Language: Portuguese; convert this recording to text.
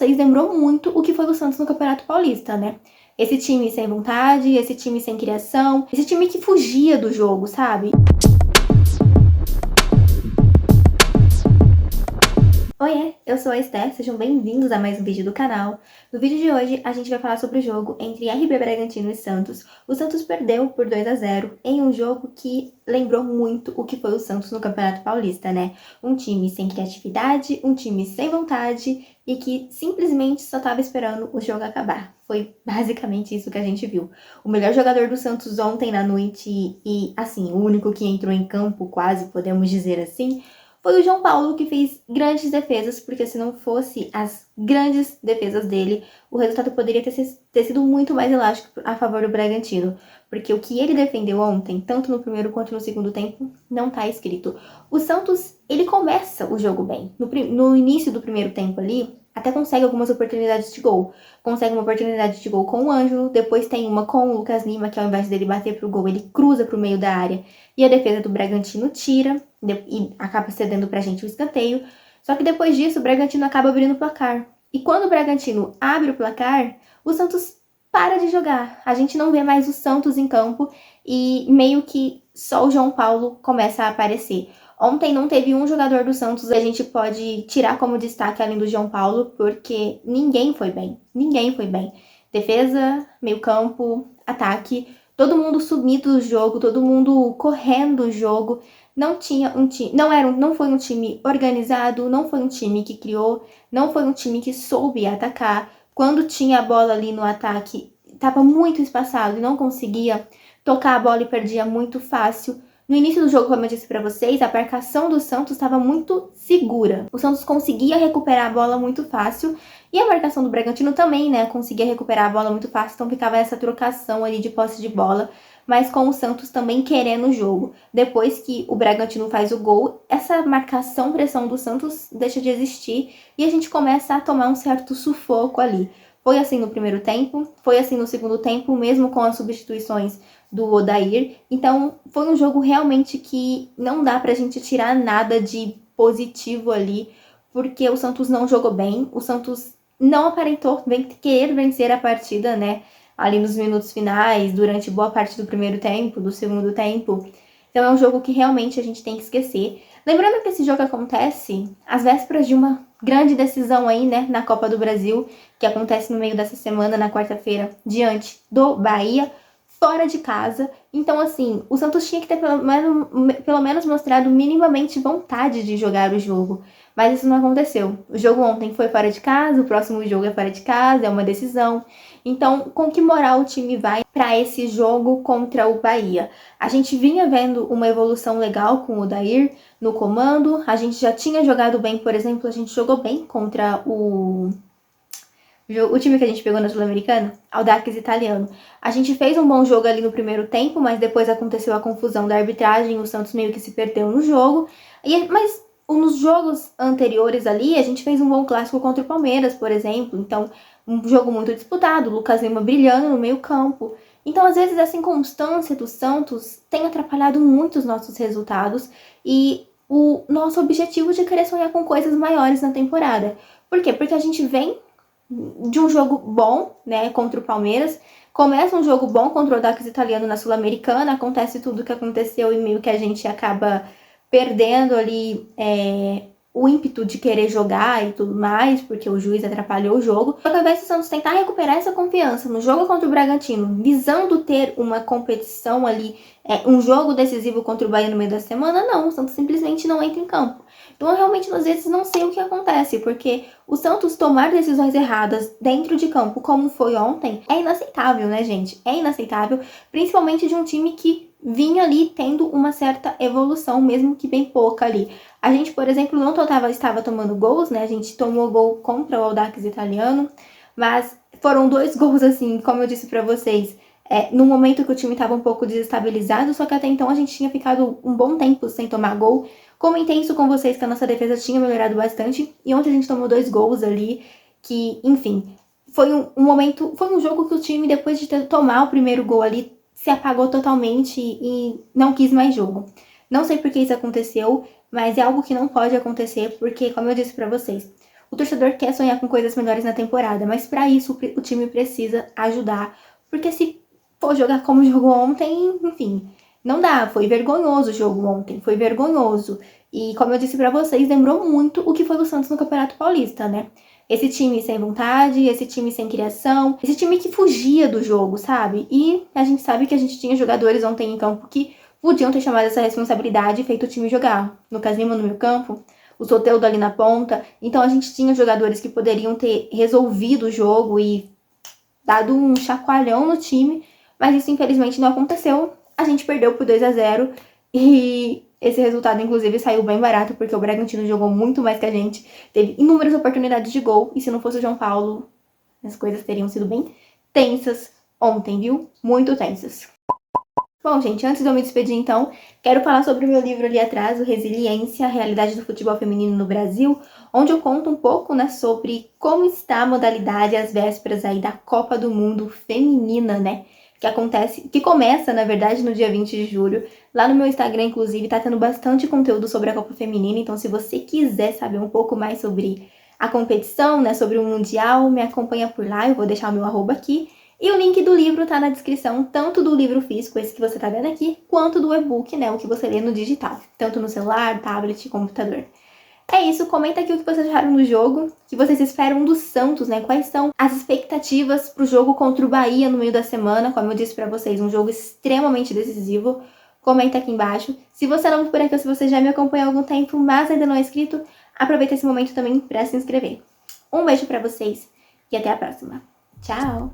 Vocês lembrou muito o que foi o Santos no Campeonato Paulista, né? Esse time sem vontade, esse time sem criação, esse time que fugia do jogo, sabe? Oiê, eu sou a Esther, sejam bem-vindos a mais um vídeo do canal. No vídeo de hoje, a gente vai falar sobre o jogo entre RB Bragantino e Santos. O Santos perdeu por 2-0 em um jogo que lembrou muito o que foi o Santos no Campeonato Paulista, né? Um time sem criatividade, um time sem vontade e que simplesmente só estava esperando o jogo acabar. Foi basicamente isso que a gente viu. O melhor jogador do Santos ontem na noite e, assim, o único que entrou em campo, quase podemos dizer assim, foi o João Paulo, que fez grandes defesas, porque se não fosse as grandes defesas dele, o resultado poderia ter sido muito mais elástico a favor do Bragantino. Porque o que ele defendeu ontem, tanto no primeiro quanto no segundo tempo, não tá escrito. O Santos, ele começa o jogo bem. No início do primeiro tempo ali, até consegue algumas oportunidades de gol. Consegue uma oportunidade de gol com o Ângelo, depois tem uma com o Lucas Lima, que ao invés dele bater pro gol, ele cruza pro meio da área. E a defesa do Bragantino tira e acaba cedendo pra gente o escanteio. Só que depois disso, o Bragantino acaba abrindo o placar. E quando o Bragantino abre o placar, o Santos para de jogar. A gente não vê mais o Santos em campo e meio que só o João Paulo começa a aparecer. Ontem não teve um jogador do Santos, a gente pode tirar como destaque além do João Paulo, porque ninguém foi bem. Ninguém foi bem. Defesa, meio campo, ataque, todo mundo sumido do jogo, todo mundo correndo o jogo. Não tinha um time, não foi um time organizado, não foi um time que criou, não foi um time que soube atacar. Quando tinha a bola ali no ataque, estava muito espaçado e não conseguia tocar a bola e perdia muito fácil. No início do jogo, como eu disse para vocês, a marcação do Santos estava muito segura. O Santos conseguia recuperar a bola muito fácil e a marcação do Bragantino também, né, conseguia recuperar a bola muito fácil, então ficava essa trocação ali de posse de bola, mas com o Santos também querendo o jogo. Depois que o Bragantino faz o gol, essa marcação-pressão do Santos deixa de existir e a gente começa a tomar um certo sufoco ali. Foi assim no primeiro tempo, foi assim no segundo tempo, mesmo com as substituições do Odair. Então, foi um jogo realmente que não dá pra gente tirar nada de positivo ali, porque o Santos não jogou bem, o Santos não aparentou querer vencer a partida, né? Ali nos minutos finais, durante boa parte do primeiro tempo, do segundo tempo. Então é um jogo que realmente a gente tem que esquecer. Lembrando que esse jogo acontece às vésperas de uma grande decisão aí, né, na Copa do Brasil, que acontece no meio dessa semana, na quarta-feira, diante do Bahia, fora de casa. Então, assim, o Santos tinha que ter pelo menos mostrado minimamente vontade de jogar o jogo. Mas isso não aconteceu. O jogo ontem foi fora de casa, o próximo jogo é fora de casa, é uma decisão. Então, com que moral o time vai para esse jogo contra o Bahia? A gente vinha vendo uma evolução legal com o Odair no comando, a gente já tinha jogado bem, por exemplo, a gente jogou bem contra o time que a gente pegou na Sul-Americana, Audax Italiano. A gente fez um bom jogo ali no primeiro tempo, mas depois aconteceu a confusão da arbitragem, o Santos meio que se perdeu no jogo. Mas nos jogos anteriores ali, a gente fez um bom clássico contra o Palmeiras, por exemplo. Então, um jogo muito disputado, o Lucas Lima brilhando no meio campo. Então, às vezes, essa inconstância do Santos tem atrapalhado muito os nossos resultados e o nosso objetivo de querer sonhar com coisas maiores na temporada. Por quê? Porque a gente vem de um jogo bom, né, contra o Palmeiras, começa um jogo bom contra o Audax Italiano na Sul-Americana, acontece tudo o que aconteceu e meio que a gente acaba perdendo ali o ímpeto de querer jogar e tudo mais, porque o juiz atrapalhou o jogo. Só que ao invés do Santos tentar recuperar essa confiança no jogo contra o Bragantino, visando ter uma competição ali, um jogo decisivo contra o Bahia no meio da semana, não, o Santos simplesmente não entra em campo. Então eu realmente às vezes não sei o que acontece, porque o Santos tomar decisões erradas dentro de campo, como foi ontem, é inaceitável, né, gente? É inaceitável, principalmente de um time que vinha ali tendo uma certa evolução, mesmo que bem pouca ali. A gente, por exemplo, não estava tomando gols, né? A gente tomou gol contra o Audax Italiano, mas foram 2 gols, assim, como eu disse pra vocês, no momento que o time estava um pouco desestabilizado, só que até então a gente tinha ficado um bom tempo sem tomar gol. Comentei isso com vocês que a nossa defesa tinha melhorado bastante, e ontem a gente tomou 2 gols ali, que, enfim, foi um jogo que o time, depois de tomar o primeiro gol ali, se apagou totalmente e não quis mais jogo. Não sei por que isso aconteceu, mas é algo que não pode acontecer, porque, como eu disse pra vocês, O torcedor quer sonhar com coisas melhores na temporada, mas para isso o time precisa ajudar, porque se for jogar como jogou ontem, enfim, não dá. Foi vergonhoso o jogo ontem, foi vergonhoso. E como eu disse para vocês, lembrou muito o que foi o Santos no Campeonato Paulista, né? Esse time sem vontade, esse time sem criação, esse time que fugia do jogo, sabe? E a gente sabe que a gente tinha jogadores ontem em campo que podiam ter chamado essa responsabilidade e feito o time jogar. Lucas Lima no meio campo, o Soteldo ali na ponta. Então a gente tinha jogadores que poderiam ter resolvido o jogo e dado um chacoalhão no time, mas isso infelizmente não aconteceu. A gente perdeu por 2-0 e esse resultado, inclusive, saiu bem barato, porque o Bragantino jogou muito mais que a gente, teve inúmeras oportunidades de gol, e se não fosse o João Paulo, as coisas teriam sido bem tensas ontem, viu? Muito tensas. Bom, gente, antes de eu me despedir, então, quero falar sobre o meu livro ali atrás, o Resiliência, a Realidade do Futebol Feminino no Brasil, onde eu conto um pouco, né, sobre como está a modalidade às vésperas aí da Copa do Mundo Feminina, né, que começa, na verdade, no dia 20 de julho. Lá no meu Instagram, inclusive, tá tendo bastante conteúdo sobre a Copa Feminina, então se você quiser saber um pouco mais sobre a competição, né, sobre o Mundial, me acompanha por lá, eu vou deixar o meu arroba aqui. E o link do livro tá na descrição, tanto do livro físico, esse que você tá vendo aqui, quanto do e-book, né, o que você lê no digital, tanto no celular, tablet e computador. É isso, comenta aqui o que vocês acharam do jogo, o que vocês esperam do Santos, né, quais são as expectativas pro jogo contra o Bahia no meio da semana, como eu disse pra vocês, um jogo extremamente decisivo. Comenta aqui embaixo. Se você é novo por aqui ou se você já me acompanha há algum tempo, mas ainda não é inscrito, aproveita esse momento também para se inscrever. Um beijo pra vocês e até a próxima. Tchau!